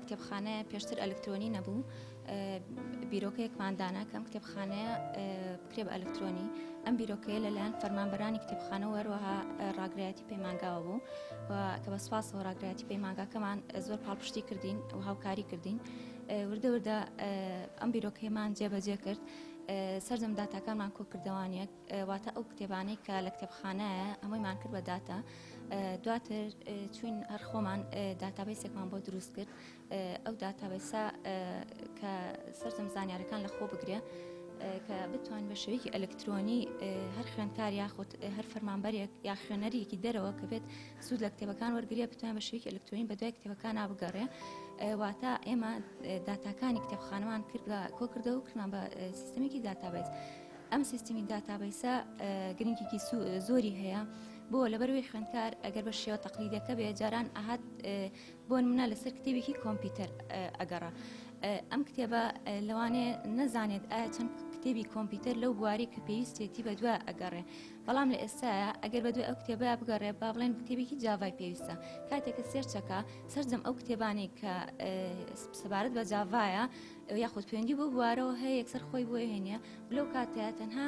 کتێبخانەیە پێشتر ئەلکترۆنی نەبوو بیرۆکەیەکماندانە کەم کتێبخانەیە بکرێ بە ئەلکترۆنی ئەم بیرۆکەیە لەلایەن فەرمانبەرانی کتێبخانە وەروەها ڕاگرایەتی پەیمانگاوە بوو کە بە سوپاسەوە ڕاگرایەتی پەیمانگاکەمان زۆر پاڵپشتی کردین و هاوکاری کردین وردە وردە ئەم بیرۆکەیەمان جێبەجێ کرد سەرجەم داتاکانمان کۆکردەوانیەک واتە ئەو کتێبانەی کە لە کتێبخانەیە ئەمەیمان کرد بە داتا دواتر چوین هەر خۆمان داتابیسێکمان بۆ دروست کرد ئەو داتابیسە کە سەرجەم زانیارەکان لە خۆ بگرێ کە بتوان بە شێوەیەکی ئەلکترۆنی هەر خوێندکار یاخود هەر فەرمانبەرێک یا خوێنەرێکی دەرەوە کە بێت سوود لە کتێبەکان وەرگریە بتوان بە شێوەیەکی ئەلکترۆنی بە دوای کتێبەکان نابگەڕێ واتە ئێمە داتاکانی کتێبخانەمان کرد بە کۆکردەوە و کردمان بە سیستەمێکی داتابیس ئەم سیستمی داتابیسە گرنگێکی زۆری هەیە بۆ لەبەروی خوێندکار ئەگەر بە شێوە تەقلیدەکە بێ جاران ئاهات بۆ نمونە لەسەر کتێبێکی کۆمپیوتەر ئەگەڕا ئەم کتێبە لەوانەیە نەزانێت ئایا چەند کتێبی کۆمپیوتەر لەو بواری کە پێویستێتی بە دوای ئەگەڕێ بەڵام لە ئێستاە ئەگەر بە دوای ئەو کتێبە بگەڕێ با بڵێن کتێبێکی جاڤای پێویستە کاتێککە سێرچەکە سەرجەم ئەو کتێبانی کە سەبارەت بە جاڤایە یاخود پەیوەندی بۆ بوارەوە هەیە یەکسەر خۆی بۆ هێنیە لەو کاتەیە تەنها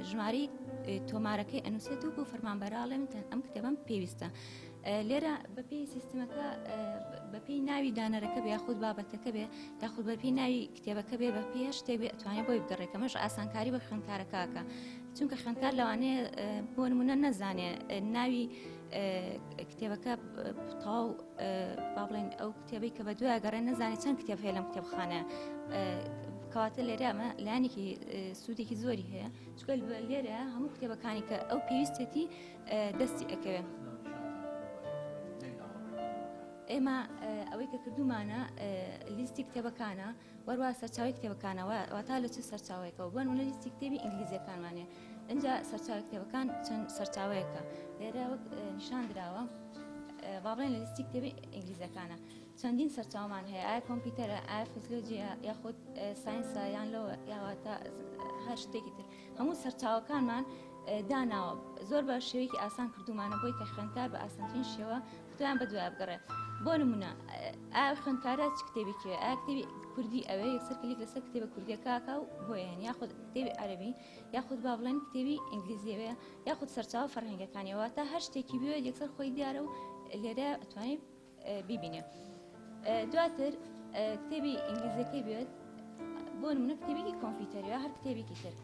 ژمارەی تۆمارەکەی ئەنووسێت و بۆ فەرمانبەراڵێ ئەم کتێبەم پێویستە لێرە بەپێی سیستمەکە بەپێی ناوی دانەرەکە بێ یاخود بابەتەکە بێ یاخود بەپێی ناوی کتێبەکە بێ بە پێ شتێک بێ ئەتوانێت بۆی بگەڕێکەمەش ئاسانکاری بە خوێندکارەکەکە چونکە خوێندکار لەوانەیە بۆ نمونە نەزانێ ناوی کتێبەکە تەواو با بڵێن ئەو کتێبەی کە بە دوای گەڕێ نەزانێت چەند کتێب هەیە لەم کتێبخانە کەواتە لێرە ئەمە لایەنێکی سوودێکی زۆری هەیە چکە لێرە هەموو کتێبەکانی کە ئەو پێویستێتی دەستی ئەکەوێت ئێمە ئەوەی کە کردومانە لیستی کتێبەکانە وەروە سەرچاوی کتێبەکانە واتا لە چه سەرچاوەیەکەوە بۆن لە لیستی کتێبی ئینگلیزیەکانمانێ اینجا سەرچاوی کتێبەکان چەند سەرچاوەیەکە لێرە وەک نیشان درراوە با بڵێن لە لیستی کتێبی ئینگلیزیەکانە چەندین سەرچاومان هەیە ئایا کۆمپیوتەرە ئایا فیزیۆلۆجیە یاخود ساینسە یان لەوە یاواتە هەر شتێکی تر هەموو سەرچاوەکانمان داناوە زۆر بە شێوەیەکی ئاسان کردومانە بۆی کە خوێندکار بە ئاسانترین شێوە بتوان بە دوای بگەڕێ بۆ نمونە ئایا خوێندکارە چ کتێبێکیە ئایا کتێبی کوردی ئەوەیە یەکسەر کلیک لەسەر کتێبە کوردیەکەکە و بۆیان یاخود کتێبی عەرەبی یاخود با بڵێن کتێبی ئینگلیزیەوەیە یاخود سەرچاوە فەرهەنگەکانیەوە تا هەر شتێکی بوێت یەکسەر خۆی دیارە و لێرە ئەتوانێت بیبینێ دواتر کتێبی ئینگلیزیەکەی بێت بۆ نمونە کتێبێکی کۆمپیوتەریەوە هەر کتێبێکی تر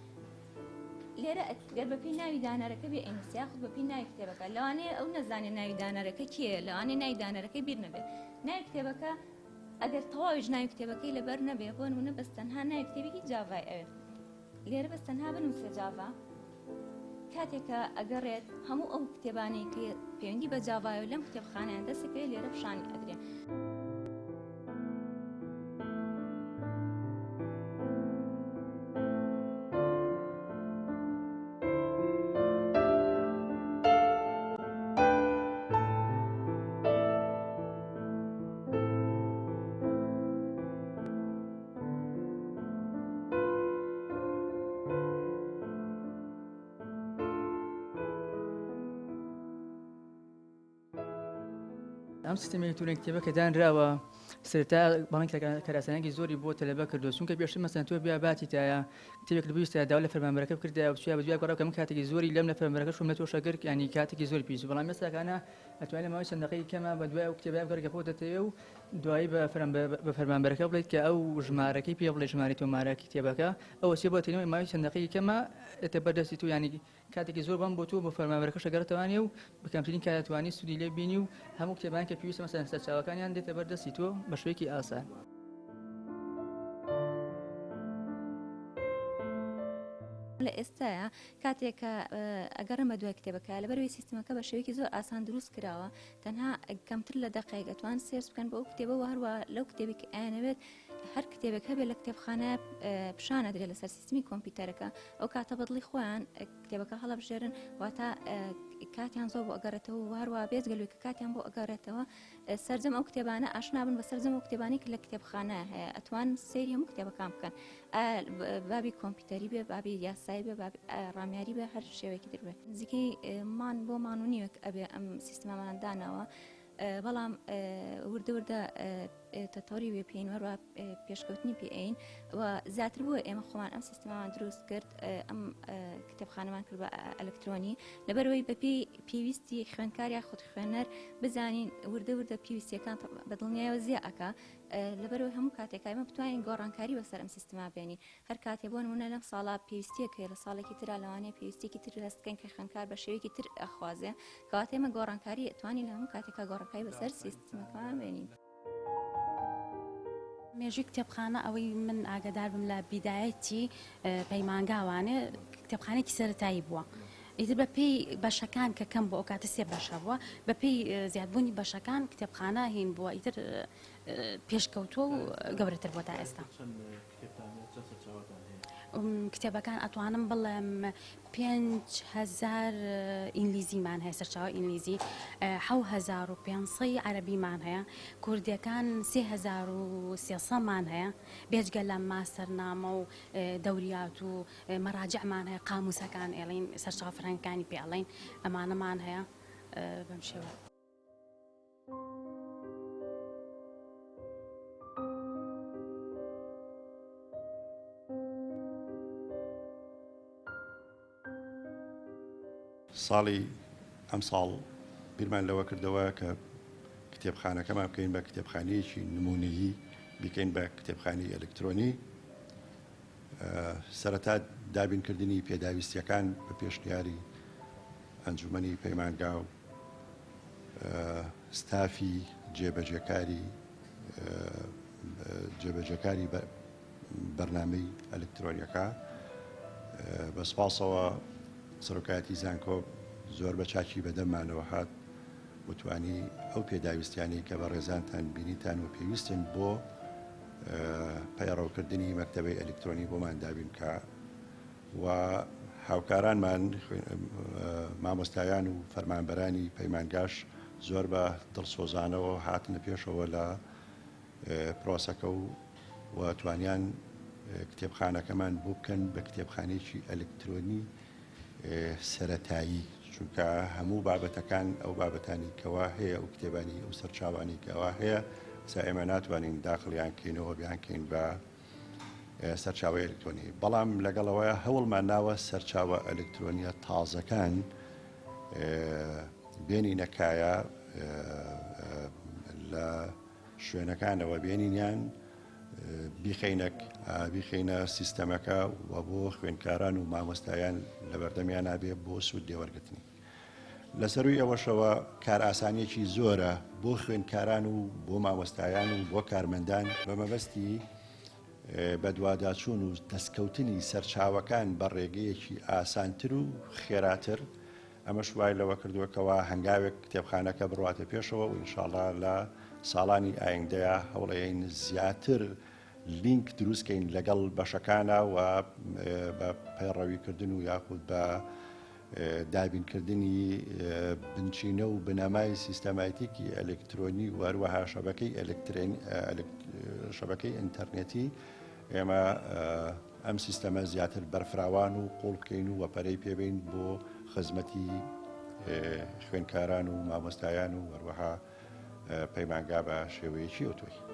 لێرە گەر بەپێی ناوی دانەرەکە بێ ئینسیا خود بەپێی ناوی کتێبەکە لەوانەیە ئەو نەزانێت ناوی دانەرەکە کێیە لەوانەیە ناوی دانەرەکەی بیر نەبێت ناوی کتێبەکە ئەگەر تەواویش ناوی کتێبەکەی لەبەر نەبێ بۆ نمونە بەس تەنها ناوی کتێبێکی جاڤای ئەوێ لێرە بەس تەنها بنووسێ جاڤا کاتێکە ئەگەڕێت هەموو ئەو کتێبانەی کە پەیوەندی بە جاڤایە لەم کتێبخانەیان دەستەکەوێت لێرە پیشانی ئەدرێ ئەم سیستەمی ئەلکترۆنیک کتێبە کە دانراوە سەرەتا بەڵێن کاراسانێکی زۆری بۆ تەلەبە کردو چونکە پێشتر مەسەن تۆ بیا باتی تایە کتێبێک بوویستە داوا لە فەرمانبەرەکە بکردایە و چیا بە دوای گەڕاو کە من کاتێکی زۆری لەم لە فەرمانبەرەکە شوم لە تۆ شەگر ینی کاتێکی زۆری پێویست بەڵام ئێستاکانە ئەتوانێت لە ماوەی چەند دەقەیەکی کەمە بە دوای ئەو کتێبە بگەڕێتە خۆ دەتەوێت و دوایی بە فەرمانبەرەکە بڵێیت کە ئەو ژمارەکەی پێ بڵێ ژمارەی تۆمارە کتێبەکە ئەوە چێ بۆ تێنەوەی ماوەی چەند دەقەیەکی کەمە ئێتە بەردەستی تو ینی کاتێکی زۆر بەم بۆ تۆ بۆ فەرمانبەرەکە شەگەڕێتەوانێ و بەکەمترین کات دەتوانی سوودی لێ بینی و هەموو کتێبان کە پێویستە مەسەلەن سەرچاوەکانیان دێتە بەردەستی تۆ بە شوەیەکی ئاسان لە ئێستاە کاتێکە ئەگەڕمە دوای کتێبەکە لەبەروی سیستمەکە بە شێوەیەکی زۆر ئاسان دروست کراوە تەنها کەمتر لە دەقەیەک ئەتوان سێرچ بکەن بۆ ئەو کتێبە و هەروە لەو کتێبێک ئاەوێت هەر کتێبێک هەبێت لە کتێبخانە پیشانە درێت لەسەر سیستمی کۆمپیوتەرەکە ئەو کاتە بەدڵی خۆیان کتێبەکە هەڵەبژێرن واتە کاتیان زۆر بۆ ئەگەڕێتەوە و هەروە بێزگەلوی کە کاتیان بۆ ئەگەڕێتەوە سەرجەم ئەو کتێبانە ئاشنابن بە سەرجەم ئەو کتێبانی کە لە کتێبخانە هەیە ئەتوان سەیری هەموو کتێبەکان بکەن بابی کۆمپیوتەری بێ بابی یاسایی بێ ڕامیاری بێ هەر شێوەیەکی در بێ نزیکەی مان بۆ مانونیوەک ئەبێ ئەم سیستمەمان داناوە بەڵام وردە تەتەوری وێ پێین وەروە پێشکەوتنی پێین و زیاتر بووە ئێمە خۆمان ئەم سیستەمان دروست کرد ئەم کتێبخانەمان کرد بە ئەلکترۆنی لەبەرەوەی بە پێویستی خوێندکار یا خود خوێنەر بزانین وردە پێویستیەکان بەدڵنیایەوە زیە ئەکا لەبەرەوەی هەموو کاتێکای ئێمە بتوانین گۆڕانکاری بەسەر ئەم سیستەما بێنین هەر کاتێ بۆ نمونە لەم ساڵا پێویستیەکە لە ساڵێکی ترا لەوانەیە پێویستێکی تر دەستکەین کە خوێندکار بە شێوەیەکی تر ئەخوازێ کەواتە ئێمە گۆڕانکاری ئەتوانین لە هەموو کاتێکا گۆڕانکاری بەسەر سیستەمەکان بێنین. مێژووی کتێبخانە ئەوەی من ئاگدار بم لە بیدایەتی پەیمانگاوانێ کتێبخانێکی سەرەتایی بووە. ئیتر بە پێی بەشەکان کە کەم بۆ ئەو کاتە سێ بەشە بووە بە پێی زیادبوونی بەشەکان کتێبخانە هین بووە ئیتر پێشکەوتووە و گەورەتر بۆ تا ئێستا. کتێبەکان ئەتوانم بڵێم 5,000 ئینگلیزیمان هەیە سەرچاوە ئینگلیزی 7,500 عەرەبیمان هەیە کوردیەکان 3,300مان هەیە بێجگە لە ماسەرنامە و دەوریات و مەراجعمان هەیە قاموسەکان ئێڵین سەرچاو فڕەنگەکانی پێڵین ئەمانەمان هەیە بەم شێوە. ساڵی ئەم ساڵ بیرمان لەوە کردەوە کە کتێبخانەکەمان بکەین بە کتێبخانەیەکی نمونەیی بیکەین بە کتێبخانەی ئەلکترۆنی سەرەتا دابینکردنی پێداویستیەکان بە پێشنیاری ئەنجومەنی پەیمانگا و ستافی جێبەجێکاری بەرنامەی ئەلکترۆنیەکە بە سپاسەوە سەرۆکایەتی زانکۆ زۆر بە چاکی بەدەممانەوە هات وتوانی ئەو پێداویستیانی کە بە ڕێزانتان بینیتان و پێویستن بۆ پەیڕەوکردنی مەکتەبەی ئەلکترۆنی بۆمان دابین کە و هاوکارانمان مامۆستایان و فەرمانبەرانی پەیمانگاش زۆر بە دڵسۆزانەوە هاتنە پێشەوە لە پرۆسەکە و توانیان کتێبخانەکەمان بۆ بکەن بە کتێبخانەیەکی ئەلکترۆنی سەرەتایی چونکە هەموو بابەتەکان ئەو بابەتانی کەوا هەیە ئەو کتێبانی ئەو سەرچاوانی کەوا هەیە سا ئێمە ناتوانین داخڵیان کەینەوە بیانکەین بە سەرچاوی ئەلکترۆنی بەڵام لەگەڵەوەی هەوڵمان ناوە سەرچاوە ئەلکترۆنیە تازەکان بێنینەکایە لە شوێنەکانەوە بێنینیان بیخینە سیستەمەکە و بۆ خوێندکاران و مامۆستایان لە بەردەمیان نابێ بۆ سوود لێوەرگرتنی لەسەروی ئەوەشەوە کار ئاسانیەکی زۆرە بۆ خوێندکاران و بۆ مامۆستایان و بۆ کارمەندان بە مەبەستی بەدواداچوون و دەستکەوتنی سەرچاوەکان بە ڕێگەیەکی ئاسانتر و خێراتر ئەمە شوای لەوە کردووەکەوە هەنگاوێک کتێبخانەکە بڕواتە پێشەوە و ئینشاءڵڵا لە ساڵانی ئایندەیە هەوڵەیەین زیاتر لینک دروستکەین لەگەڵ بەشەکانە و بە پەیڕەویکردن و یاخود بە دابینکردنی بنچینە و بنەمای سیستەماتیکی ئەلکترۆنی و هەروەها شەبەکەی ئینتەرنێتی ئێمە ئەم سیستەمە زیاتر بەرفراوان و قوڵ بکەین و وەپەرەی پێبین بۆ خزمەتی خوێندکاران و مامۆستایان و هەروەها پەیمانگا بە شێوەیەکی ئۆتۆی